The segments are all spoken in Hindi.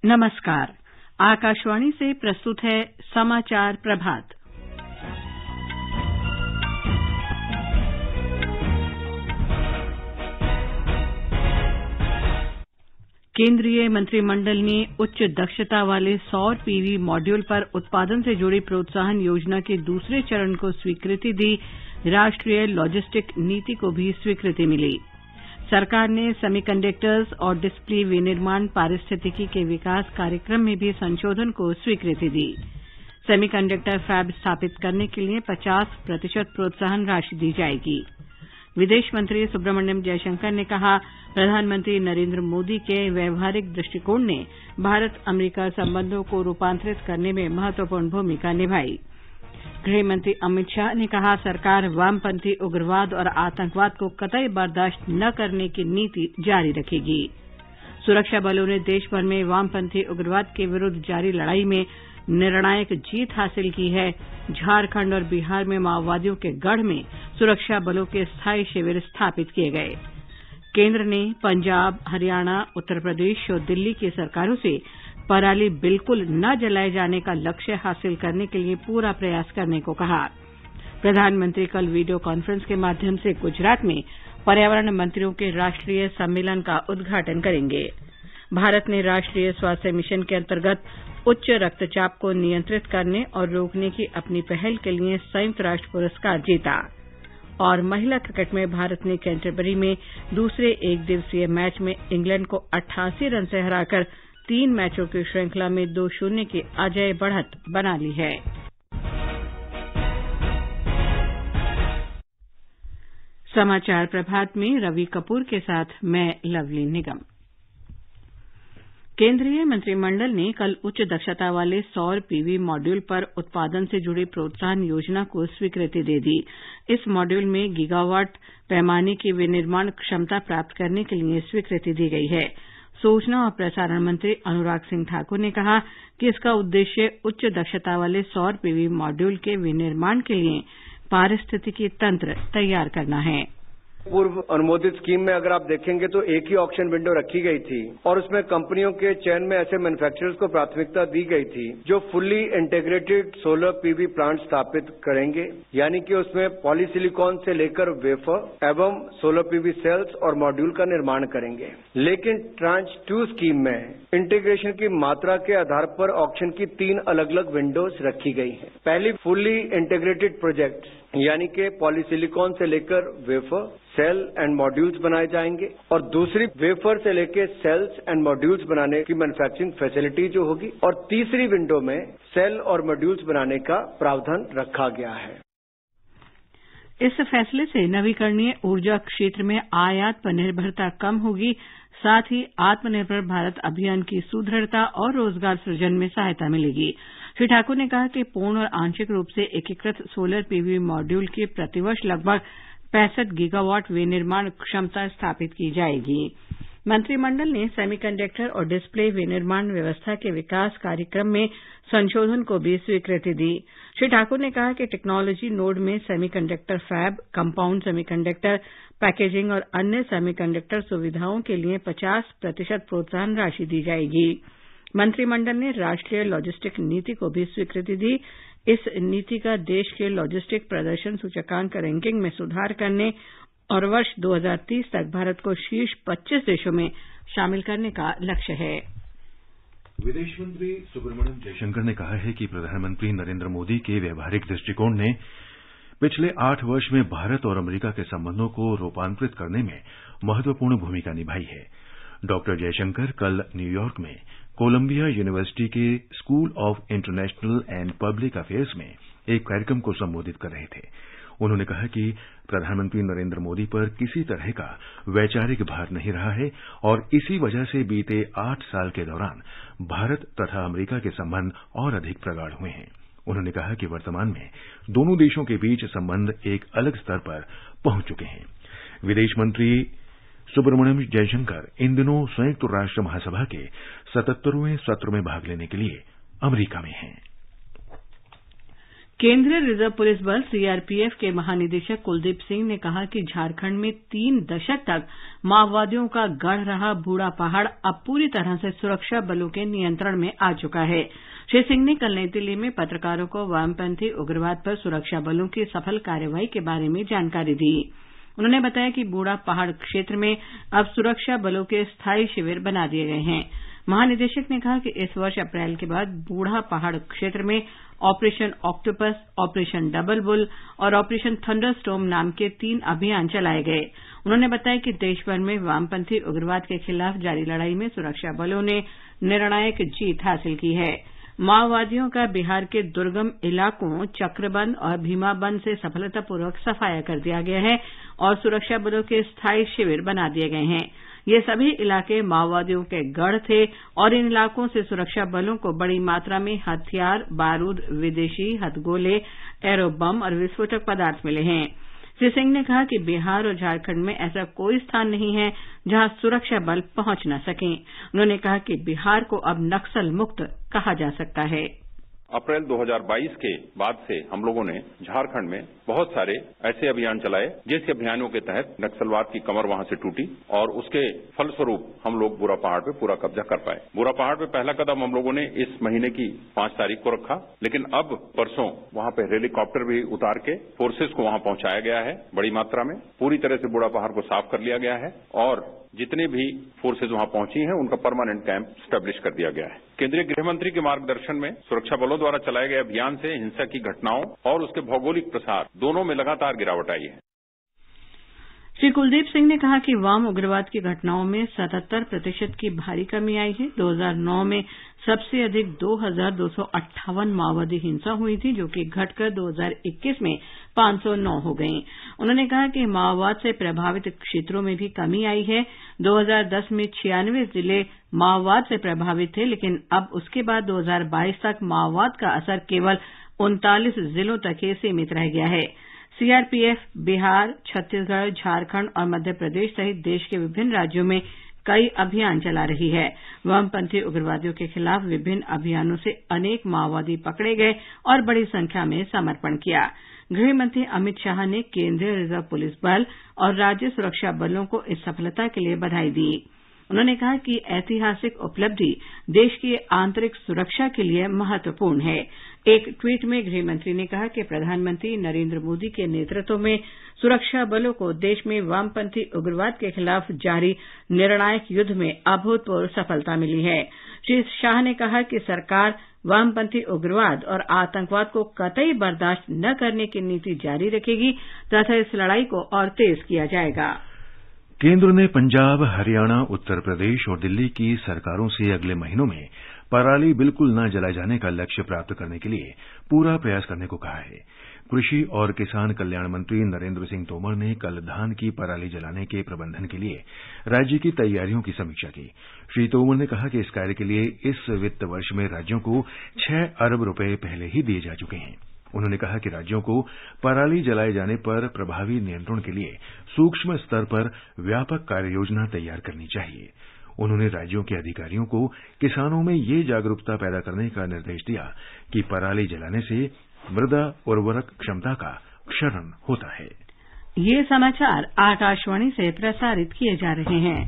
नमस्कार। आकाशवाणी से प्रस्तुत है समाचार प्रभात। केंद्रीय मंत्रिमंडल ने उच्च दक्षता वाले सौर पीवी मॉड्यूल पर उत्पादन से जुड़ी प्रोत्साहन योजना के दूसरे चरण को स्वीकृति दी। राष्ट्रीय लॉजिस्टिक नीति को भी स्वीकृति मिली। सरकार ने सेमीकंडक्टर्स और डिस्प्ले विनिर्माण पारिस्थितिकी के विकास कार्यक्रम में भी संशोधन को स्वीकृति दी। सेमीकंडक्टर फैब स्थापित करने के लिए 50% प्रोत्साहन राशि दी जाएगी। विदेश मंत्री सुब्रमण्यम जयशंकर ने कहा, प्रधानमंत्री नरेंद्र मोदी के व्यावहारिक दृष्टिकोण ने भारत अमेरिका संबंधों को रूपांतरित करने में महत्वपूर्ण भूमिका निभाई। गृह मंत्री अमित शाह ने कहा, सरकार वामपंथी उग्रवाद और आतंकवाद को कतई बर्दाश्त न करने की नीति जारी रखेगी। सुरक्षा बलों ने देश भर में वामपंथी उग्रवाद के विरुद्ध जारी लड़ाई में निर्णायक जीत हासिल की है। झारखंड और बिहार में माओवादियों के गढ़ में सुरक्षा बलों के स्थायी शिविर स्थापित किए गए। केंद्र ने पंजाब, हरियाणा, उत्तर प्रदेश और दिल्ली की सरकारों से पराली बिल्कुल न जलाए जाने का लक्ष्य हासिल करने के लिए पूरा प्रयास करने को कहा। प्रधानमंत्री कल वीडियो कॉन्फ्रेंस के माध्यम से गुजरात में पर्यावरण मंत्रियों के राष्ट्रीय सम्मेलन का उद्घाटन करेंगे। भारत ने राष्ट्रीय स्वास्थ्य मिशन के अंतर्गत उच्च रक्तचाप को नियंत्रित करने और रोकने की अपनी पहल के लिए संयुक्त राष्ट्र पुरस्कार जीता। और महिला क्रिकेट में भारत ने कैंटरबरी में दूसरे एक दिवसीय मैच में इंग्लैंड को 88 रन से हराकर 3 मैचों की श्रृंखला में 2-0 की अजेय बढ़त बना ली है। समाचार प्रभात में रवि कपूर के साथ मैं लवली निगम। केंद्रीय मंत्रिमंडल ने कल उच्च दक्षता वाले सौर पीवी मॉड्यूल पर उत्पादन से जुड़ी प्रोत्साहन योजना को स्वीकृति दे दी। इस मॉड्यूल में गीगावाट पैमाने की विनिर्माण क्षमता प्राप्त करने के लिए स्वीकृति दी गई है। सूचना और प्रसारण मंत्री अनुराग सिंह ठाकुर ने कहा कि इसका उद्देश्य उच्च दक्षता वाले सौर पीवी मॉड्यूल के विनिर्माण के लिए पारिस्थितिकी तंत्र तैयार करना है। पूर्व अनुमोदित स्कीम में अगर आप देखेंगे तो एक ही ऑक्शन विंडो रखी गई थी और उसमें कंपनियों के चयन में ऐसे मैन्युफैक्चरर्स को प्राथमिकता दी गई थी जो fully integrated solar PV plant स्थापित करेंगे, यानी कि उसमें पॉलीसिलिकॉन से लेकर वेफर एवं सोलर पीवी सेल्स और मॉड्यूल का निर्माण करेंगे। लेकिन ट्रांच 2 स्कीम में इंटीग्रेशन की मात्रा के आधार पर ऑक्शन की 3 अलग अलग विंडोज रखी गई हैं। पहली फुल्ली इंटीग्रेटेड प्रोजेक्ट यानी कि पॉलीसिलिकॉन से लेकर वेफर, सेल एंड मॉड्यूल्स बनाए जाएंगे और दूसरी वेफर से लेकर सेल्स एंड मॉड्यूल्स बनाने की मैन्युफैक्चरिंग फैसिलिटी जो होगी और तीसरी विंडो में सेल और मॉड्यूल्स बनाने का प्रावधान रखा गया है। इस फैसले से नवीकरणीय ऊर्जा क्षेत्र में आयात पर निर्भरता कम होगी, साथ ही आत्मनिर्भर भारत अभियान की सुदृढ़ता और रोजगार सृजन में सहायता मिलेगी। श्री ठाकुर ने कहा कि पूर्ण और आंशिक रूप से एकीकृत सोलर पीवी मॉड्यूल की प्रतिवर्ष लगभग 65 गीगावाट विनिर्माण क्षमता स्थापित की जाएगी। मंत्रिमंडल ने सेमीकंडक्टर और डिस्प्ले विनिर्माण व्यवस्था के विकास कार्यक्रम में संशोधन को भी स्वीकृति दी। श्री ठाकुर ने कहा कि टेक्नोलॉजी नोड में semiconductor fab, compound semiconductor, packaging और अन्य सेमीकंडक्टर सुविधाओं के लिए 50% प्रोत्साहन राशि दी जाएगी। मंत्रिमंडल ने राष्ट्रीय लॉजिस्टिक नीति को भी स्वीकृति दी। इस नीति का देश के लॉजिस्टिक प्रदर्शन सूचकांक रैंकिंग में सुधार करने और वर्ष 2030 तक भारत को शीर्ष 25 देशों में शामिल करने का लक्ष्य है। विदेश मंत्री सुब्रमण्यम जयशंकर ने कहा है कि प्रधानमंत्री नरेंद्र मोदी के व्यावहारिक दृष्टिकोण ने पिछले 8 वर्ष में भारत और अमेरिका के संबंधों को रूपांतरित करने में महत्वपूर्ण भूमिका निभाई है। डॉक्टर जयशंकर कल न्यूयॉर्क में कोलंबिया यूनिवर्सिटी के school of international and public affairs में एक कार्यक्रम को संबोधित कर रहे थे। उन्होंने कहा कि प्रधानमंत्री नरेंद्र मोदी पर किसी तरह का वैचारिक भार नहीं रहा है और इसी वजह से बीते 8 साल के दौरान भारत तथा अमेरिका के संबंध और अधिक प्रगाढ़ हुए हैं। उन्होंने कहा कि वर्तमान में दोनों देशों के बीच संबंध एक अलग स्तर पर पहुंच चुके हैं। विदेश मंत्री सुब्रमण्यम जयशंकर इन दिनों संयुक्त राष्ट्र महासभा के 77वें सत्र में भाग लेने के लिए अमेरिका में हैं। केंद्रीय रिजर्व पुलिस बल सीआरपीएफ के महानिदेशक कुलदीप सिंह ने कहा कि झारखंड में 3 दशक तक माओवादियों का गढ़ रहा बूढ़ा पहाड़ अब पूरी तरह से सुरक्षा बलों के नियंत्रण में आ चुका है। श्री सिंह ने कल नई दिल्ली में पत्रकारों को वामपंथी उग्रवाद पर सुरक्षा बलों की सफल कार्रवाई के बारे में जानकारी दी। उन्होंने बताया कि बूढ़ा पहाड़ क्षेत्र में अब सुरक्षा बलों के स्थायी शिविर बना दिए गए हैं। महानिदेशक ने कहा कि इस वर्ष अप्रैल के बाद बूढ़ा पहाड़ क्षेत्र में operation octopus, operation double bull और ऑपरेशन थंडरस्टॉर्म नाम के 3 अभियान चलाए गए। उन्होंने बताया कि देशभर में वामपंथी उग्रवाद के खिलाफ जारी लड़ाई में सुरक्षा बलों ने निर्णायक जीत हासिल की है। माओवादियों का बिहार के दुर्गम इलाकों चक्रबंद और भीमाबंद से सफलतापूर्वक सफाया कर दिया गया है और सुरक्षा बलों के स्थायी शिविर बना दिए गए हैं। ये सभी इलाके माओवादियों के गढ़ थे और इन इलाकों से सुरक्षा बलों को बड़ी मात्रा में हथियार, बारूद, विदेशी हथगोले, एरो बम और विस्फोटक पदार्थ मिले हैं। श्री सिंह ने कहा कि बिहार और झारखंड में ऐसा कोई स्थान नहीं है जहां सुरक्षा बल पहुंच न सकें। उन्होंने कहा कि बिहार को अब नक्सल मुक्त कहा जा सकता है। अप्रैल 2022 के बाद से हम लोगों ने झारखंड में बहुत सारे ऐसे अभियान चलाए जिस अभियानों के तहत नक्सलवाद की कमर वहां से टूटी और उसके फलस्वरूप हम लोग बुरा पहाड़ पे पूरा कब्जा कर पाए। बुरा पहाड़ पे पहला कदम हम लोगों ने इस महीने की 5 तारीख को रखा, लेकिन अब परसों वहां पे हेलीकॉप्टर भी उतार के फोर्सेस को वहां पहुंचाया गया है। बड़ी मात्रा में पूरी तरह से बुरा पहाड़ को साफ कर लिया गया है और जितने भी फोर्सेज वहां पहुंची हैं उनका परमानेंट कैंप स्टैब्लिश कर दिया गया है। केंद्रीय गृह मंत्री के मार्गदर्शन में सुरक्षा बलों द्वारा चलाए गए अभियान से हिंसा की घटनाओं और उसके भौगोलिक प्रसार दोनों में लगातार गिरावट आई है। श्री कुलदीप सिंह ने कहा कि वाम उग्रवाद की घटनाओं में 77% की भारी कमी आई है। 2009 में सबसे अधिक 2258 माओवादी हिंसा हुई थी, जो कि घटकर 2021 में 509 हो गई। उन्होंने कहा कि माओवाद से प्रभावित क्षेत्रों में भी कमी आई है। 2010 में 96 जिले माओवाद से प्रभावित थे, लेकिन अब उसके बाद 2022 तक माओवाद का असर केवल 39 जिलों तक ही सीमित रह गया है। सीआरपीएफ बिहार, छत्तीसगढ़, झारखंड और मध्य प्रदेश सहित देश के विभिन्न राज्यों में कई अभियान चला रही है। वामपंथी उग्रवादियों के खिलाफ विभिन्न अभियानों से अनेक माओवादी पकड़े गए और बड़ी संख्या में समर्पण किया। गृह मंत्री अमित शाह ने केंद्रीय रिजर्व पुलिस बल और राज्य सुरक्षा बलों को इस सफलता के लिए बधाई दी। उन्होंने कहा कि ऐतिहासिक उपलब्धि देश की आंतरिक सुरक्षा के लिए महत्वपूर्ण है। एक ट्वीट में गृह मंत्री ने कहा कि प्रधानमंत्री नरेंद्र मोदी के नेतृत्व में सुरक्षा बलों को देश में वामपंथी उग्रवाद के खिलाफ जारी निर्णायक युद्ध में अभूतपूर्व सफलता मिली है। श्री शाह ने कहा कि सरकार वामपंथी उग्रवाद और आतंकवाद को कतई बर्दाश्त न करने की नीति जारी रखेगी तथा इस लड़ाई को और तेज किया जाएगा। केंद्र ने पंजाब, हरियाणा, उत्तर प्रदेश और दिल्ली की सरकारों से अगले महीनों में पराली बिल्कुल न जलाए जाने का लक्ष्य प्राप्त करने के लिए पूरा प्रयास करने को कहा है। कृषि और किसान कल्याण मंत्री नरेंद्र सिंह तोमर ने कल धान की पराली जलाने के प्रबंधन के लिए राज्य की तैयारियों की समीक्षा की। श्री तोमर ने कहा कि इस कार्य के लिए इस वित्त वर्ष में राज्यों को 6 अरब रुपए पहले ही दिए जा चुके हैं। उन्होंने कहा कि राज्यों को पराली जलाए जाने पर प्रभावी नियंत्रण के लिए सूक्ष्म स्तर पर व्यापक कार्ययोजना तैयार करनी चाहिए। उन्होंने राज्यों के अधिकारियों को किसानों में ये जागरूकता पैदा करने का निर्देश दिया कि पराली जलाने से मृदा उर्वरक क्षमता का क्षरण होता है। ये समाचार आकाशवाणी से प्रसारित किए जा रहे हैं।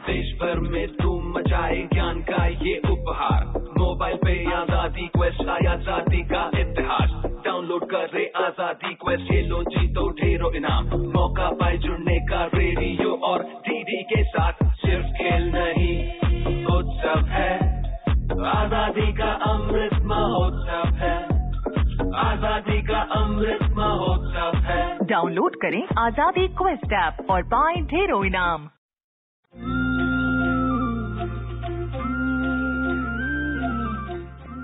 देश भर में धूम मचाए ज्ञान का ये उपहार, मोबाइल पे आजादी क्वेस्ट आया आजादी का इतिहास। डाउनलोड कर रे आजादी क्वेस्ट, ये लो जीतो ढेरों इनाम, मौका पाए जुड़ने का रेडियो और डीडी के साथ। सिर्फ खेल नहीं उत्सव है, आजादी का अमृत महोत्सव है, आजादी का अमृत महोत्सव है। डाउनलोड करें आजादी क्वेस्ट ऐप और पाएं ढेरों इनाम।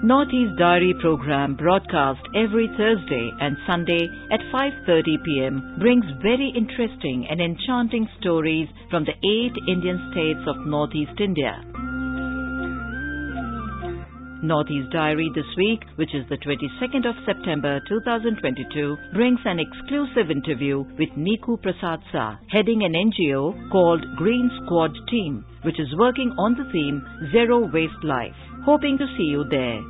Northeast Diary program broadcast every Thursday and Sunday at 5:30 p.m. brings very interesting and enchanting stories from the 8 Indian states of Northeast India. Northeast Diary this week, which is the 22nd of September 2022, brings an exclusive interview with Niku Prasad Sa, heading an NGO called Green Squad Team, which is working on the theme Zero Waste Life. Hoping to see you there.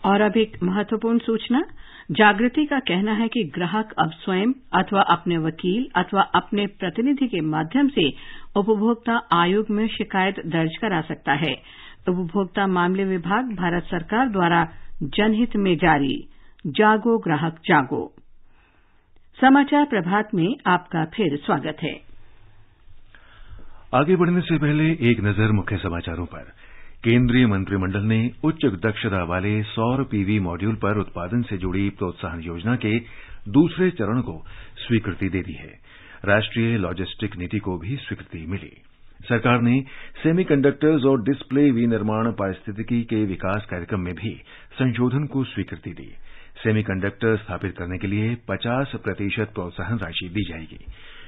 और अब एक महत्वपूर्ण सूचना। जागृति का कहना है कि ग्राहक अब स्वयं अथवा अपने वकील अथवा अपने प्रतिनिधि के माध्यम से उपभोक्ता आयोग में शिकायत दर्ज करा सकता है। उपभोक्ता मामले विभाग, भारत सरकार द्वारा जनहित में जारी। जागो ग्राहक जागो। समाचार प्रभात में आपका फिर स्वागत है। आगे बढ़ने से पहले एक नजर मुख्य समाचारों पर। केंद्रीय मंत्रिमंडल ने उच्च दक्षता वाले सौर पीवी मॉड्यूल पर उत्पादन से जुड़ी प्रोत्साहन योजना के दूसरे चरण को स्वीकृति दे दी है। राष्ट्रीय लॉजिस्टिक नीति को भी स्वीकृति मिली। सरकार ने सेमीकंडक्टर्स और डिस्प्ले विनिर्माण पारिस्थितिकी के विकास कार्यक्रम में भी संशोधन को स्वीकृति दी। सेमीकंडक्टर स्थापित करने के लिए 50% प्रोत्साहन राशि दी जाएगी।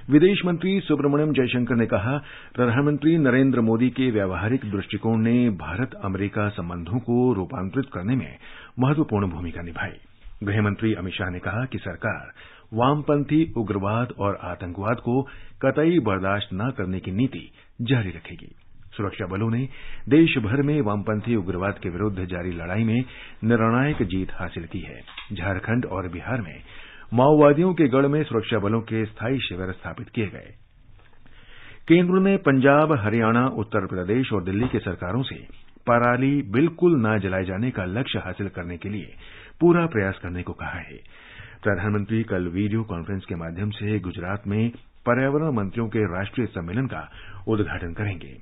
विदेश मंत्री सुब्रमण्यम जयशंकर ने कहा, प्रधानमंत्री नरेंद्र मोदी के व्यावहारिक दृष्टिकोण ने भारत अमेरिका संबंधों को रूपांतरित करने में महत्वपूर्ण भूमिका निभाई। गृहमंत्री अमित शाह ने कहा कि सरकार वामपंथी उग्रवाद और आतंकवाद को कतई बर्दाश्त न करने की नीति जारी रखेगी। सुरक्षा बलों ने देश भर में वामपंथी उग्रवाद के विरुद्ध जारी लड़ाई में निर्णायक जीत हासिल की है। झारखंड और बिहार में माओवादियों के गढ़ में सुरक्षा बलों के स्थायी शिविर स्थापित किए गए। केंद्र ने पंजाब, हरियाणा, उत्तर प्रदेश और दिल्ली की सरकारों से पराली बिल्कुल न जलाए जाने का लक्ष्य हासिल करने के लिए पूरा प्रयास करने को कहा है। प्रधानमंत्री कल वीडियो कॉन्फ्रेंस के माध्यम से गुजरात में पर्यावरण मंत्रियों के राष्ट्रीय सम्मेलन का उद्घाटन करेंगे।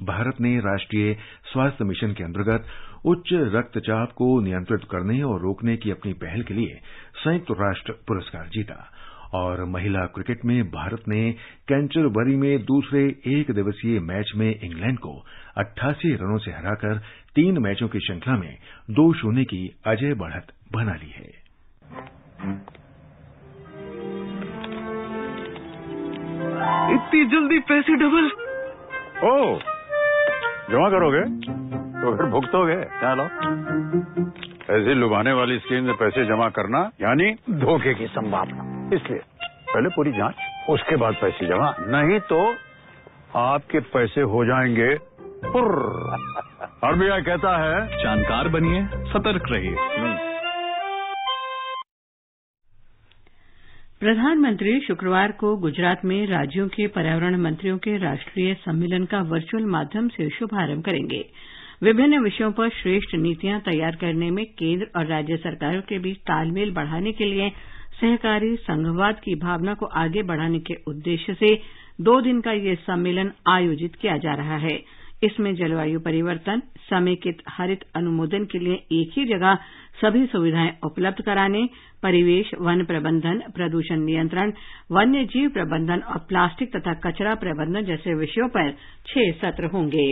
भारत ने राष्ट्रीय स्वास्थ्य मिशन के अंतर्गत उच्च रक्तचाप को नियंत्रित करने और रोकने की अपनी पहल के लिए संयुक्त राष्ट्र पुरस्कार जीता। और महिला क्रिकेट में भारत ने कैंटरबरी में दूसरे एक दिवसीय मैच में इंग्लैंड को 88 रनों से हराकर 3 मैचों की श्रृंखला में 2-0 की अजेय बढ़त बना ली है। इतनी जल्दी पैसे डबल? ओह, जमा करोगे तो फिर भुगतोगे। चलो, ऐसी लुभाने वाली स्कीम में पैसे जमा करना यानी धोखे की संभावना। इसलिए पहले पूरी जांच, उसके बाद पैसे जमा, नहीं तो आपके पैसे हो जाएंगे पुर्र। आरबीआई कहता है, जानकार बनिए, सतर्क रहिए। प्रधानमंत्री शुक्रवार को गुजरात में राज्यों के पर्यावरण मंत्रियों के राष्ट्रीय सम्मेलन का वर्चुअल माध्यम से शुभारंभ करेंगे। विभिन्न विषयों पर श्रेष्ठ नीतियां तैयार करने में केंद्र और राज्य सरकारों के बीच तालमेल बढ़ाने के लिए सहकारी संघवाद की भावना को आगे बढ़ाने के उद्देश्य से 2 दिन का ये सम्मेलन आयोजित किया जा रहा है। इसमें जलवायु परिवर्तन, समेकित हरित अनुमोदन के लिए एक ही जगह सभी सुविधाएं उपलब्ध कराने, परिवेश, वन प्रबंधन, प्रदूषण नियंत्रण, वन्य जीव प्रबंधन और प्लास्टिक तथा कचरा प्रबंधन जैसे विषयों पर 6 सत्र होंगे।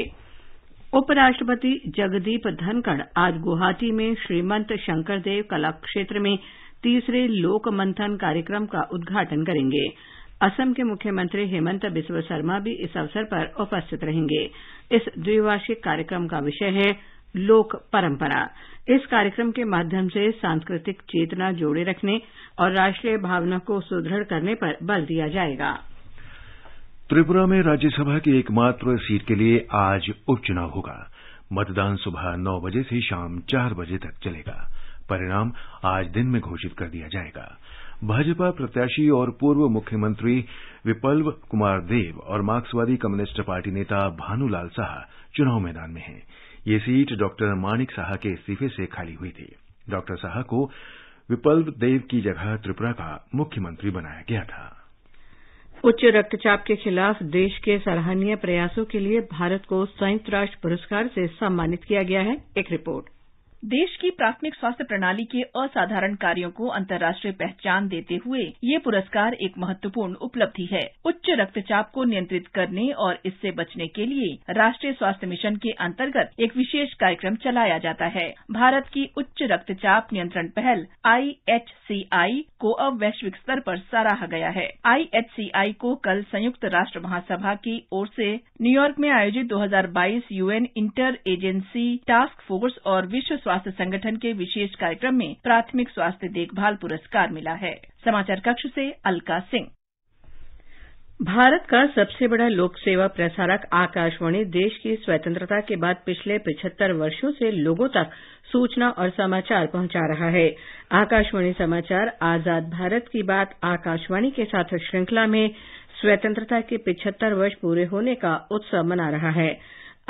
उपराष्ट्रपति जगदीप धनखड़ आज गुवाहाटी में श्रीमंत शंकरदेव कला क्षेत्र में तीसरे लोक मंथन कार्यक्रम का उद्घाटन करेंगे। असम के मुख्यमंत्री हेमंत बिस्वा शर्मा भी इस अवसर पर उपस्थित रहेंगे। इस द्विवार्षिक कार्यक्रम का विषय है लोक परंपरा। इस कार्यक्रम के माध्यम से सांस्कृतिक चेतना जोड़े रखने और राष्ट्रीय भावना को सुदृढ़ करने पर बल दिया जाएगा। त्रिपुरा में राज्यसभा की एकमात्र सीट के लिए आज उपचुनाव होगा। मतदान सुबह 9 बजे से शाम 4 बजे तक चलेगा। परिणाम आज दिन में घोषित कर दिया जाएगा। भाजपा प्रत्याशी और पूर्व मुख्यमंत्री विप्लव कुमार देव और मार्क्सवादी कम्युनिस्ट पार्टी नेता भानुलाल साह चुनाव मैदान में हैं। ये सीट डॉक्टर माणिक साहा के इस्तीफे से खाली हुई थी। डॉक्टर साहा को विप्लव देव की जगह त्रिपुरा का मुख्यमंत्री बनाया गया था। उच्च रक्तचाप के खिलाफ देश के सराहनीय प्रयासों के लिए भारत को संयुक्त राष्ट्र पुरस्कार से सम्मानित किया गया है। एक रिपोर्ट। देश की प्राथमिक स्वास्थ्य प्रणाली के असाधारण कार्यों को अंतर्राष्ट्रीय पहचान देते हुए ये पुरस्कार एक महत्वपूर्ण उपलब्धि है। उच्च रक्तचाप को नियंत्रित करने और इससे बचने के लिए राष्ट्रीय स्वास्थ्य मिशन के अंतर्गत एक विशेष कार्यक्रम चलाया जाता है। भारत की उच्च रक्तचाप नियंत्रण पहल IHCI को अब वैश्विक स्तर पर सराहा गया है। IHCI को कल संयुक्त राष्ट्र महासभा की ओर से न्यूयॉर्क में आयोजित 2022 UN inter agency task force और विश्व स्वास्थ्य संगठन के विशेष कार्यक्रम में प्राथमिक स्वास्थ्य देखभाल पुरस्कार मिला है। समाचार कक्ष से अलका सिंह। भारत का सबसे बड़ा लोक सेवा प्रसारक आकाशवाणी देश की स्वतंत्रता के बाद पिछले 75 वर्षों से लोगों तक सूचना और समाचार पहुंचा रहा है। आकाशवाणी समाचार आजाद भारत की बात आकाशवाणी के साथ श्रृंखला में स्वतंत्रता के 75 वर्ष पूरे होने का उत्सव मना रहा है।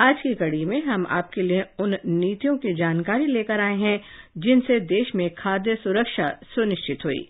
आज की कड़ी में हम आपके लिए उन नीतियों की जानकारी लेकर आए हैं जिनसे देश में खाद्य सुरक्षा सुनिश्चित हुई।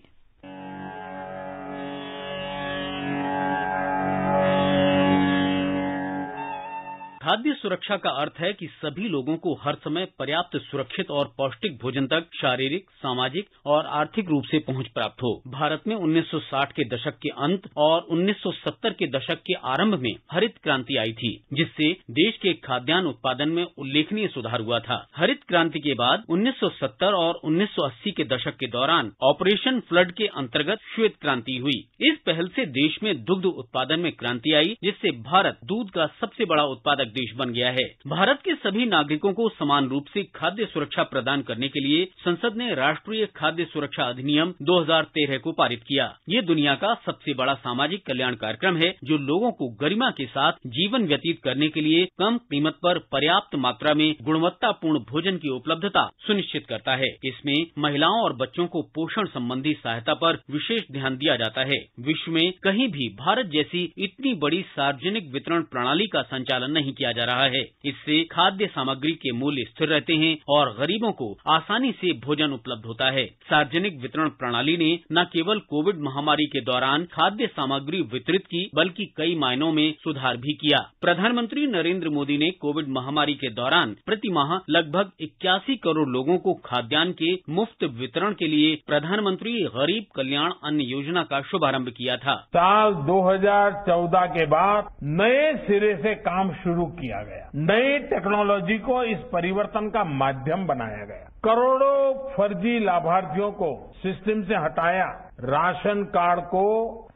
खाद्य सुरक्षा का अर्थ है कि सभी लोगों को हर समय पर्याप्त सुरक्षित और पौष्टिक भोजन तक शारीरिक, सामाजिक और आर्थिक रूप से पहुंच प्राप्त हो। भारत में 1960 के दशक के अंत और 1970 के दशक के आरंभ में हरित क्रांति आई थी, जिससे देश के खाद्यान्न उत्पादन में उल्लेखनीय सुधार हुआ था। हरित क्रांति के बाद 1970 और 1980 के दशक के दौरान ऑपरेशन फ्लड के अंतर्गत श्वेत क्रांति हुई। इस पहल से देश में दुग्ध उत्पादन में क्रांति आई, जिससे भारत दूध का सबसे बड़ा उत्पादक देश बन गया है। भारत के सभी नागरिकों को समान रूप से खाद्य सुरक्षा प्रदान करने के लिए संसद ने राष्ट्रीय खाद्य सुरक्षा अधिनियम 2013 को पारित किया। ये दुनिया का सबसे बड़ा सामाजिक कल्याण कार्यक्रम है, जो लोगों को गरिमा के साथ जीवन व्यतीत करने के लिए कम कीमत पर पर्याप्त मात्रा में गुणवत्तापूर्ण भोजन की उपलब्धता सुनिश्चित करता है। इसमें महिलाओं और बच्चों को पोषण संबंधी सहायता पर विशेष ध्यान दिया जाता है। विश्व में कहीं भी भारत जैसी इतनी बड़ी सार्वजनिक वितरण प्रणाली का संचालन नहीं किया जा रहा है। इससे खाद्य सामग्री के मूल्य स्थिर रहते हैं और गरीबों को आसानी से भोजन उपलब्ध होता है। सार्वजनिक वितरण प्रणाली ने न केवल कोविड महामारी के दौरान खाद्य सामग्री वितरित की, बल्कि कई मायनों में सुधार भी किया। प्रधानमंत्री नरेंद्र मोदी ने कोविड महामारी के दौरान प्रति माह लगभग 81 करोड़ लोगों को खाद्यान्न के मुफ्त वितरण के लिए प्रधानमंत्री गरीब कल्याण अन्न योजना का शुभारंभ किया था। साल 2014 के बाद नए सिरे से काम शुरू किया गया। नई टेक्नोलॉजी को इस परिवर्तन का माध्यम बनाया गया। करोड़ों फर्जी लाभार्थियों को सिस्टम से हटाया, राशन कार्ड को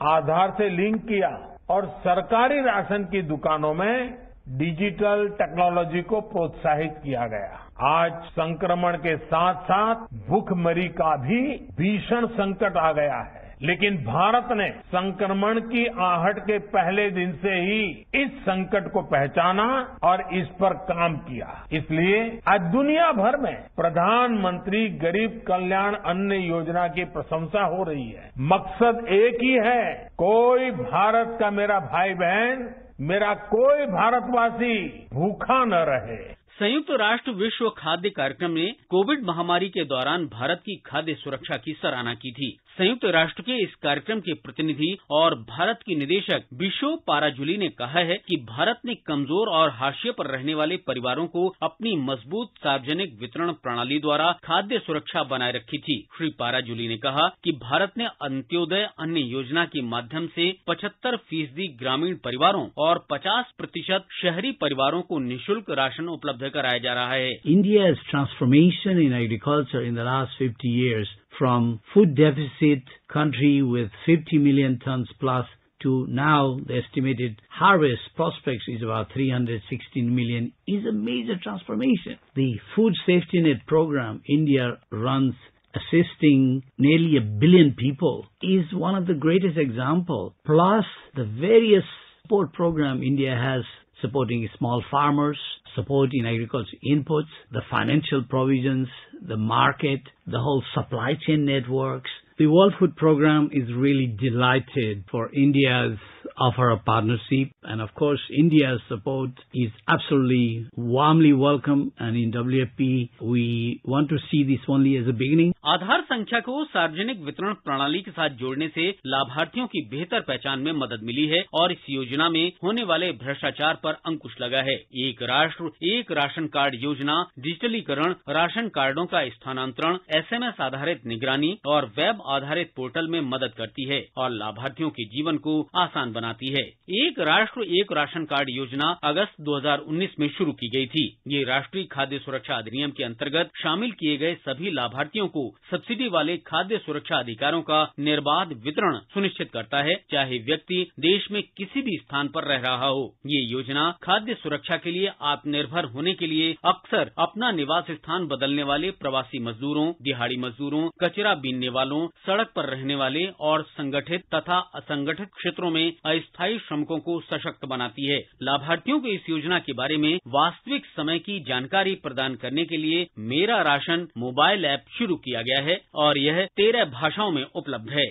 आधार से लिंक किया और सरकारी राशन की दुकानों में डिजिटल टेक्नोलॉजी को प्रोत्साहित किया गया। आज संक्रमण के साथ साथ भूखमरी का भी भीषण संकट आ गया है, लेकिन भारत ने संक्रमण की आहट के पहले दिन से ही इस संकट को पहचाना और इस पर काम किया। इसलिए आज दुनिया भर में प्रधानमंत्री गरीब कल्याण अन्न योजना की प्रशंसा हो रही है। मकसद एक ही है, कोई भारत का मेरा भाई बहन, मेरा कोई भारतवासी भूखा न रहे। संयुक्त राष्ट्र विश्व खाद्य कार्यक्रम ने कोविड महामारी के दौरान भारत की खाद्य सुरक्षा की सराहना की थी। संयुक्त राष्ट्र के इस कार्यक्रम के प्रतिनिधि और भारत की निदेशक बिशो पाराजुली ने कहा है कि भारत ने कमजोर और हाशिए पर रहने वाले परिवारों को अपनी मजबूत सार्वजनिक वितरण प्रणाली द्वारा खाद्य सुरक्षा बनाए रखी थी। श्री पाराजुली ने कहा कि भारत ने अंत्योदय अन्न योजना के माध्यम से 75% ग्रामीण परिवारों और 50% शहरी परिवारों को निःशुल्क राशन उपलब्ध कराया जा रहा है। India's transformation in agriculture in the last 50 years from food deficit country with 50 million tons plus to now the estimated harvest prospects is about 316 million is a major transformation. The food safety net program India runs assisting nearly 1 billion people is one of the greatest examples. Plus the various support program India has supporting small farmers, support in agriculture inputs, the financial provisions, the market, the whole supply chain networks. The World Food Program is really delighted for India's offer of partnership, and of course India's support is absolutely warmly welcome, and in WFP we want to see this only as a beginning. आधार संख्या को सार्वजनिक वितरण प्रणाली के साथ जोड़ने से लाभार्थियों की बेहतर पहचान में मदद मिली है और इस योजना में होने वाले भ्रष्टाचार पर अंकुश लगा है। एक राष्ट्र एक राशन कार्ड योजना डिजिटलीकरण, राशन कार्डों का स्थानांतरण, SMS आधारित निगरानी और वेब आधारित पोर्टल में मदद करती है और लाभार्थियों के जीवन को आसान बनाती है। एक राष्ट्र एक राशन कार्ड योजना अगस्त 2019 में शुरू की गई थी। ये राष्ट्रीय खाद्य सुरक्षा अधिनियम के अंतर्गत शामिल किए गए सभी लाभार्थियों को सब्सिडी वाले खाद्य सुरक्षा अधिकारों का निर्बाध वितरण सुनिश्चित करता है, चाहे व्यक्ति देश में किसी भी स्थान पर रह रहा हो। ये योजना खाद्य सुरक्षा के लिए आत्मनिर्भर होने के लिए अक्सर अपना निवास स्थान बदलने वाले प्रवासी मजदूरों, दिहाड़ी मजदूरों, कचरा बीनने वालों, सड़क पर रहने वाले और संगठित तथा असंगठित क्षेत्रों में अस्थायी श्रमिकों को सशक्त बनाती है। लाभार्थियों को इस योजना के बारे में वास्तविक समय की जानकारी प्रदान करने के लिए मेरा राशन मोबाइल ऐप शुरू किया गया है और यह 13 भाषाओं में उपलब्ध है।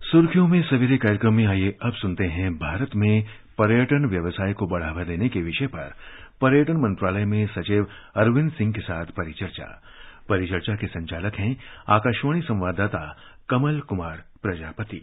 सुर्खियों में सवेरे कार्यक्रम में आइए अब सुनते हैं भारत में पर्यटन व्यवसाय को बढ़ावा देने के विषय पर पर्यटन मंत्रालय में सचिव अरविंद सिंह के साथ परिचर्चा के संचालक हैं आकाशवाणी संवाददाता कमल कुमार प्रजापति।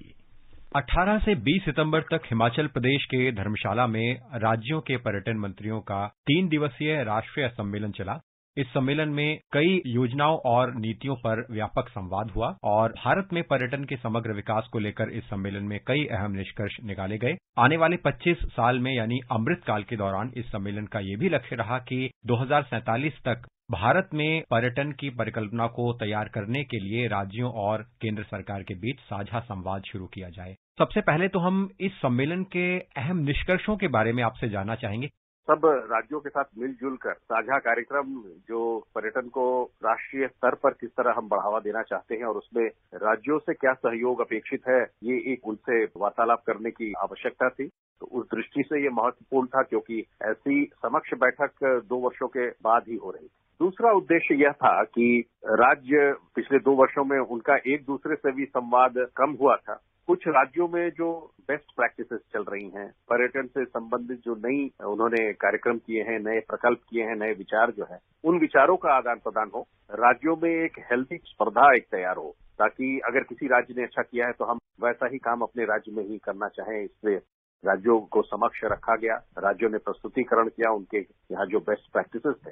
18 से 20 सितंबर तक हिमाचल प्रदेश के धर्मशाला में राज्यों के पर्यटन मंत्रियों का 3 दिवसीय राष्ट्रीय सम्मेलन चला। इस सम्मेलन में कई योजनाओं और नीतियों पर व्यापक संवाद हुआ और भारत में पर्यटन के समग्र विकास को लेकर इस सम्मेलन में कई अहम निष्कर्ष निकाले गए। आने वाले 25 साल में यानी अमृत काल के दौरान इस सम्मेलन का ये भी लक्ष्य रहा कि 2047 तक भारत में पर्यटन की परिकल्पना को तैयार करने के लिए राज्यों और केंद्र सरकार के बीच साझा संवाद शुरू किया जाए। सबसे पहले तो हम इस सम्मेलन के अहम निष्कर्षों के बारे में आपसे जानना चाहेंगे। सब राज्यों के साथ मिलजुल कर साझा कार्यक्रम जो पर्यटन को राष्ट्रीय स्तर पर किस तरह हम बढ़ावा देना चाहते हैं और उसमें राज्यों से क्या सहयोग अपेक्षित है, ये एक उनसे वार्तालाप करने की आवश्यकता थी। तो उस दृष्टि से ये महत्वपूर्ण था क्योंकि ऐसी समक्ष बैठक 2 वर्षों के बाद ही हो रही थी। दूसरा उद्देश्य यह था कि राज्य पिछले 2 वर्षों में उनका एक दूसरे से भी संवाद कम हुआ था। कुछ राज्यों में जो बेस्ट प्रैक्टिसेस चल रही हैं, पर्यटन से संबंधित जो नई उन्होंने कार्यक्रम किए हैं, नए प्रकल्प किए हैं, नए विचार जो हैं, उन विचारों का आदान प्रदान हो। राज्यों में एक हेल्थी स्पर्धा एक तैयार हो ताकि अगर किसी राज्य ने अच्छा किया है तो हम वैसा ही काम अपने राज्य में ही करना चाहें। इसलिए राज्यों को समक्ष रखा गया, राज्यों ने प्रस्तुतिकरण किया उनके यहाँ जो बेस्ट प्रैक्टिसेस थे।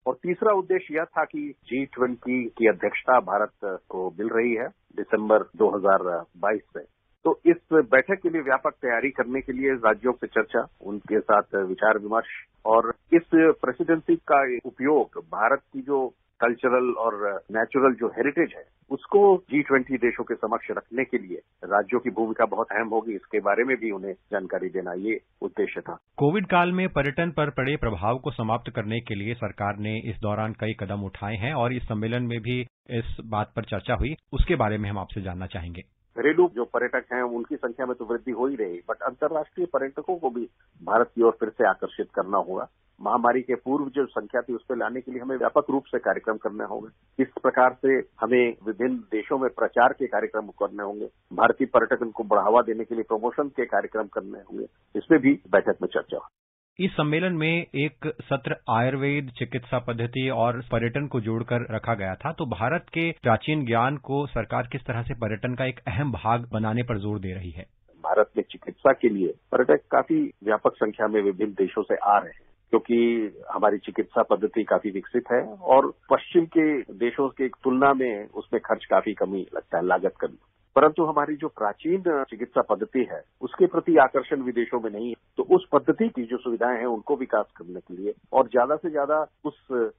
और तीसरा उद्देश्य यह था कि G20 की अध्यक्षता भारत को मिल रही है दिसंबर 2022 से। तो इस बैठक के लिए व्यापक तैयारी करने के लिए राज्यों से चर्चा, उनके साथ विचार विमर्श और इस प्रेसिडेंसी का उपयोग भारत की जो कल्चरल और नेचुरल जो हेरिटेज है उसको G20 देशों के समक्ष रखने के लिए राज्यों की भूमिका बहुत अहम होगी। इसके बारे में भी उन्हें जानकारी देना ये उद्देश्य था। कोविड काल में पर्यटन पर पड़े प्रभाव को समाप्त करने के लिए सरकार ने इस दौरान कई कदम उठाए हैं और इस सम्मेलन में भी इस बात पर चर्चा हुई। उसके बारे में हम आपसे जानना चाहेंगे। घरेलू जो पर्यटक हैं उनकी संख्या में तो वृद्धि हो ही रही, बट अंतर्राष्ट्रीय पर्यटकों को भी भारत की ओर फिर से आकर्षित करना होगा। महामारी के पूर्व जो संख्या थी उस पर लाने के लिए हमें व्यापक रूप से कार्यक्रम करने होंगे। किस प्रकार से हमें विभिन्न देशों में प्रचार के कार्यक्रम करने होंगे, भारतीय पर्यटन को बढ़ावा देने के लिए प्रमोशन के कार्यक्रम करने होंगे, इसमें भी बैठक में चर्चा हुई। इस सम्मेलन में एक सत्र आयुर्वेद चिकित्सा पद्धति और पर्यटन को जोड़कर रखा गया था। तो भारत के प्राचीन ज्ञान को सरकार किस तरह से पर्यटन का एक अहम भाग बनाने पर जोर दे रही है। भारत में चिकित्सा के लिए पर्यटक काफी व्यापक संख्या में विभिन्न देशों से आ रहे हैं क्योंकि हमारी चिकित्सा पद्धति काफी विकसित है और पश्चिम के देशों की तुलना में उसमें खर्च काफी कमी लगता है, लागत कमी। परंतु हमारी जो प्राचीन चिकित्सा पद्धति है उसके प्रति आकर्षण विदेशों में नहीं है। तो उस पद्धति की जो सुविधाएं हैं उनको विकास करने के लिए और ज्यादा से ज्यादा उस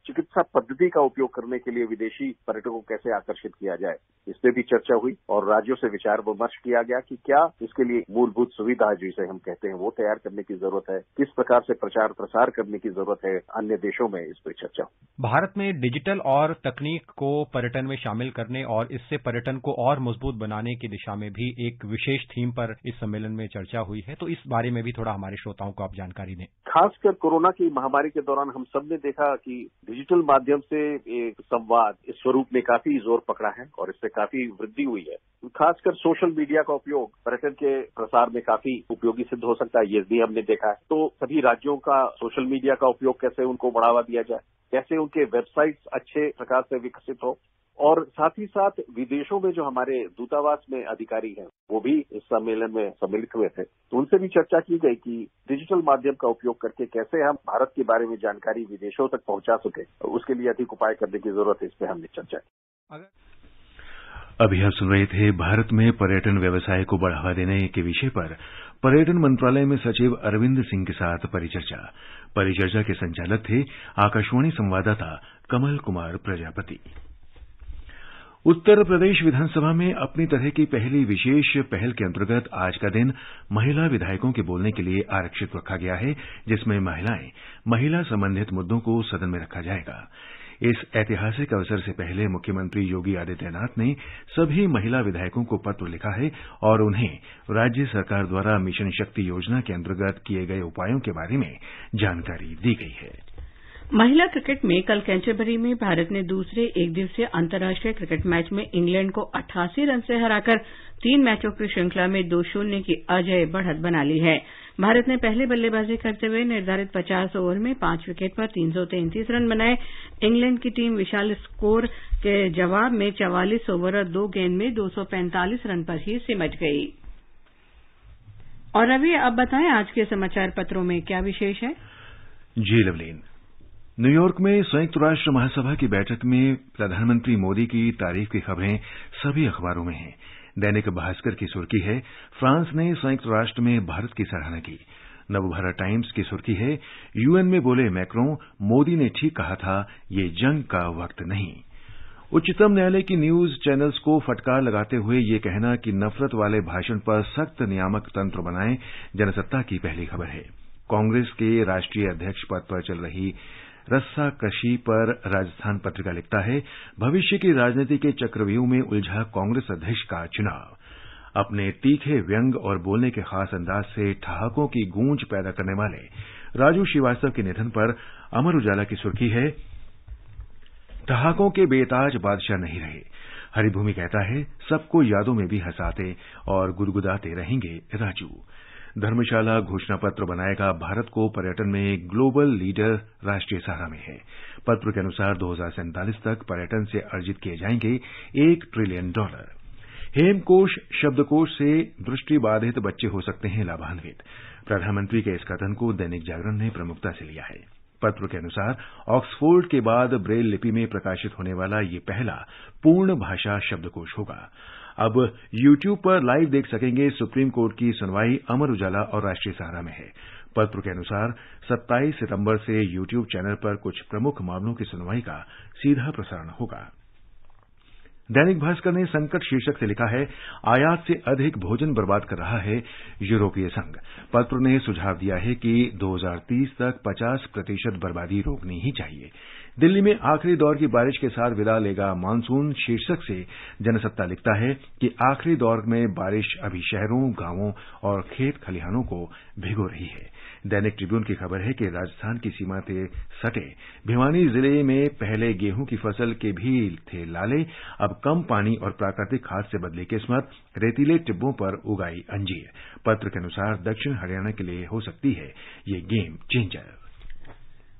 चिकित्सा पद्धति का उपयोग करने के लिए विदेशी पर्यटकों को कैसे आकर्षित किया जाए, इस पर भी चर्चा हुई और राज्यों से विचार विमर्श किया गया कि क्या इसके लिए मूलभूत सुविधा जिसे हम कहते हैं वो तैयार करने की जरूरत है, किस प्रकार से प्रचार प्रसार करने की जरूरत है अन्य देशों में, इस पर चर्चा हुई। भारत में डिजिटल और तकनीक को पर्यटन में शामिल करने और इससे पर्यटन को और मजबूत बनाने की दिशा में भी एक विशेष थीम पर इस सम्मेलन में चर्चा हुई है। तो इस बारे में भी थोड़ा हमारे श्रोताओं को आप जानकारी दें। खासकर कोरोना की महामारी के दौरान हम सब ने देखा कि डिजिटल माध्यम से एक संवाद इस स्वरूप में काफी जोर पकड़ा है और इससे काफी वृद्धि हुई है। खासकर सोशल मीडिया का उपयोग पर्यटन के प्रसार में काफी उपयोगी सिद्ध हो सकता है, ये भी हमने देखा है। तो सभी राज्यों का सोशल मीडिया का उपयोग कैसे उनको बढ़ावा दिया जाए, कैसे उनके वेबसाइट्स अच्छे प्रकार से विकसित हो और साथ ही साथ विदेशों में जो हमारे दूतावास में अधिकारी हैं वो भी इस सम्मेलन में सम्मिलित हुए थे। तो उनसे भी चर्चा की गई कि डिजिटल माध्यम का उपयोग करके कैसे हम भारत के बारे में जानकारी विदेशों तक पहुंचा सके, उसके लिए अधिक उपाय करने की जरूरत है, इस पर हमने चर्चा की। अभी हम सुन रहे थे भारत में पर्यटन व्यवसाय को बढ़ावा देने के विषय पर पर्यटन मंत्रालय में सचिव अरविंद सिंह के साथ परिचर्चा के संचालक थे आकाशवाणी संवाददाता कमल कुमार प्रजापति। उत्तर प्रदेश विधानसभा में अपनी तरह की पहली विशेष पहल के अंतर्गत आज का दिन महिला विधायकों के बोलने के लिए आरक्षित रखा गया है, जिसमें महिला संबंधित मुद्दों को सदन में रखा जाएगा। इस ऐतिहासिक अवसर से पहले मुख्यमंत्री योगी आदित्यनाथ ने सभी महिला विधायकों को पत्र लिखा है और उन्हें राज्य सरकार द्वारा मिशन शक्ति योजना के अंतर्गत किए गए उपायों के बारे में जानकारी दी गई है। महिला क्रिकेट में कल कैंटरबरी में भारत ने दूसरे एकदिवसीय अंतर्राष्ट्रीय क्रिकेट मैच में इंग्लैंड को 88 रन से हराकर 3 मैचों की श्रृंखला में 2-0 की अजेय बढ़त बना ली है। भारत ने पहले बल्लेबाजी करते हुए निर्धारित 50 ओवर में 5 विकेट पर 333 रन बनाए। इंग्लैंड की टीम विशाल स्कोर के जवाब में 44 ओवर और 2 गेंद में 245 रन पर ही सिमट गई। और रवि, अब बताएं आज के समाचार पत्रों में क्या विशेष है? जी लवलीन, न्यूयॉर्क में संयुक्त राष्ट्र महासभा की बैठक में प्रधानमंत्री मोदी की तारीफ की खबरें सभी अखबारों में हैं। दैनिक भास्कर की सुर्खी है, फ्रांस ने संयुक्त राष्ट्र में भारत की सराहना की। नवभारत टाइम्स की सुर्खी है, यूएन में बोले मैक्रों, मोदी ने ठीक कहा था, ये जंग का वक्त नहीं। उच्चतम न्यायालय की न्यूज चैनल्स को फटकार लगाते हुए ये कहना कि नफरत वाले भाषण पर सख्त नियामक तंत्र बनाएं, जनसत्ता की पहली खबर है। कांग्रेस के राष्ट्रीय अध्यक्ष पद पर चल रही रस्साकशी पर राजस्थान पत्रिका लिखता है, भविष्य की राजनीति के चक्रव्यूह में उलझा कांग्रेस अध्यक्ष का चुनाव। अपने तीखे व्यंग और बोलने के खास अंदाज से ठहाकों की गूंज पैदा करने वाले राजू श्रीवास्तव के निधन पर अमर उजाला की सुर्खी है, ठहाकों के बेताज बादशाह नहीं रहे। हरिभूमि कहता है, सबको यादों में भी हंसाते और गुदगुदाते रहेंगे राजू। धर्मशाला घोषणा पत्र बनाएगा भारत को पर्यटन में ग्लोबल लीडर, राष्ट्रीय सहारा में है। पत्र के अनुसार 2047 तक पर्यटन से अर्जित किए जाएंगे $1 ट्रिलियन। हेमकोश शब्दकोश से दृष्टिबाधित बच्चे हो सकते हैं लाभान्वित। प्रधानमंत्री के इस कथन को दैनिक जागरण ने प्रमुखता से लिया है। पत्र के अनुसार ऑक्सफोर्ड के बाद ब्रेल लिपि में प्रकाशित होने वाला ये पहला पूर्ण भाषा शब्दकोश होगा। अब यूट्यूब पर लाइव देख सकेंगे सुप्रीम कोर्ट की सुनवाई, अमर उजाला और राष्ट्रीय सहारा में है। पत्र के अनुसार 27 सितंबर से यूट्यूब चैनल पर कुछ प्रमुख मामलों की सुनवाई का सीधा प्रसारण होगा। दैनिक भास्कर ने संकट शीर्षक से लिखा है, आयात से अधिक भोजन बर्बाद कर रहा है यूरोपीय संघ। पत्र ने सुझाव दिया है कि 2030 तक 50% बर्बादी रोकनी ही चाहिए। दिल्ली में आखिरी दौर की बारिश के साथ विदा लेगा मानसून शीर्षक से जनसत्ता लिखता है कि आखिरी दौर में बारिश अभी शहरों, गांवों और खेत खलिहानों को भिगो रही है। दैनिक ट्रिब्यून की खबर है कि राजस्थान की सीमा से सटे भिवानी जिले में पहले गेहूं की फसल के भी थे लाले, अब कम पानी और प्राकृतिक खाद से बदली किस्मत, रेतीले टिब्बों पर उगाई अंजीर। पत्र के अनुसार दक्षिण हरियाणा के लिए हो सकती है ये गेम चेंजर।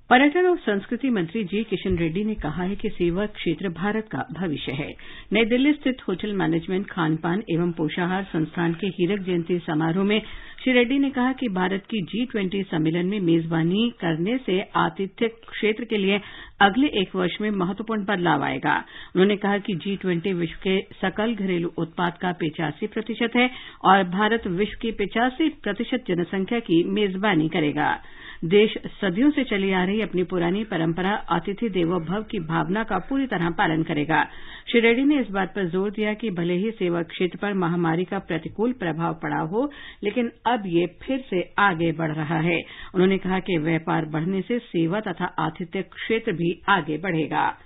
पर्यटन और संस्कृति मंत्री जी किशन रेड्डी ने कहा है कि सेवा क्षेत्र भारत का भविष्य है। नई दिल्ली स्थित होटल मैनेजमेंट, खान-पान एवं पोषाहार संस्थान के हीरक जयंती समारोह में श्री रेड्डी ने कहा कि भारत की G20 सम्मेलन में मेजबानी करने से आतिथ्य क्षेत्र के लिए अगले 1 वर्ष में महत्वपूर्ण बदलाव आएगा। उन्होंने कहा कि G20 विश्व के सकल घरेलू उत्पाद का 85% है और भारत विश्व की 85% जनसंख्या की मेजबानी करेगा। देश सदियों से चली आ रही अपनी पुरानी परंपरा अतिथि देवो भव की भावना का पूरी तरह पालन करेगा। श्री रेड्डी ने इस बात पर जोर दिया कि भले ही सेवा क्षेत्र पर महामारी का प्रतिकूल प्रभाव पड़ा हो, लेकिन अब ये फिर से आगे बढ़ रहा है। उन्होंने कहा कि व्यापार बढ़ने से सेवा तथा आतिथ्य क्षेत्र भी आगे बढ़ेगा।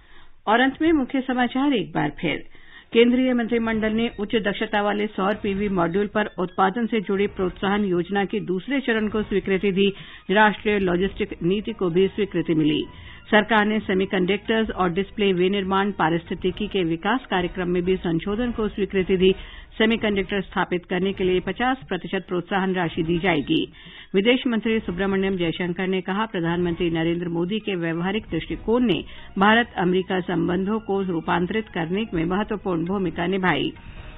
और अंत में मुख्य समाचार एक बार फिर। केंद्रीय मंत्रिमंडल ने उच्च दक्षता वाले सौर पीवी मॉड्यूल पर उत्पादन से जुड़ी प्रोत्साहन योजना के दूसरे चरण को स्वीकृति दी। राष्ट्रीय लॉजिस्टिक नीति को भी स्वीकृति मिली। सरकार ने सेमीकंडक्टर्स और डिस्प्ले विनिर्माण पारिस्थितिकी के विकास कार्यक्रम में भी संशोधन को स्वीकृति दी। सेमीकंडक्टर स्थापित करने के लिए 50% प्रोत्साहन राशि दी जाएगी। विदेश मंत्री सुब्रमण्यम जयशंकर ने कहा, प्रधानमंत्री नरेंद्र मोदी के व्यावहारिक दृष्टिकोण ने भारत अमेरिका संबंधों को रूपांतरित करने में महत्वपूर्ण भूमिका निभाई।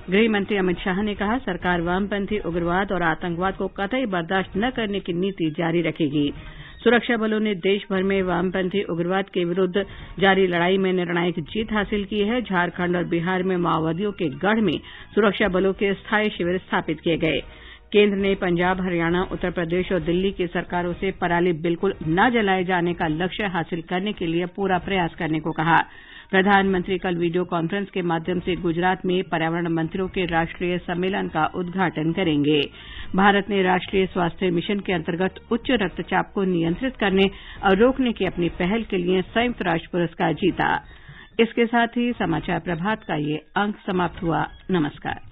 गृह मंत्री अमित शाह ने कहा, सरकार वामपंथी उग्रवाद और आतंकवाद को कतई बर्दाश्त न करने की नीति जारी रखेगी। सुरक्षा बलों ने देश भर में वामपंथी उग्रवाद के विरुद्ध जारी लड़ाई में निर्णायक जीत हासिल की है। झारखंड और बिहार में माओवादियों के गढ़ में सुरक्षा बलों के स्थायी शिविर स्थापित किए गए। केंद्र ने पंजाब, हरियाणा, उत्तर प्रदेश और दिल्ली की सरकारों से पराली बिल्कुल न जलाए जाने का लक्ष्य हासिल करने के लिए पूरा प्रयास करने को कहा। प्रधानमंत्री कल वीडियो कॉन्फ्रेंस के माध्यम से गुजरात में पर्यावरण मंत्रियों के राष्ट्रीय सम्मेलन का उद्घाटन करेंगे। भारत ने राष्ट्रीय स्वास्थ्य मिशन के अंतर्गत उच्च रक्तचाप को नियंत्रित करने और रोकने की अपनी पहल के लिए संयुक्त राष्ट्र पुरस्कार जीता। इसके साथ ही समाचार प्रभात का ये अंक समाप्त हुआ। नमस्कार।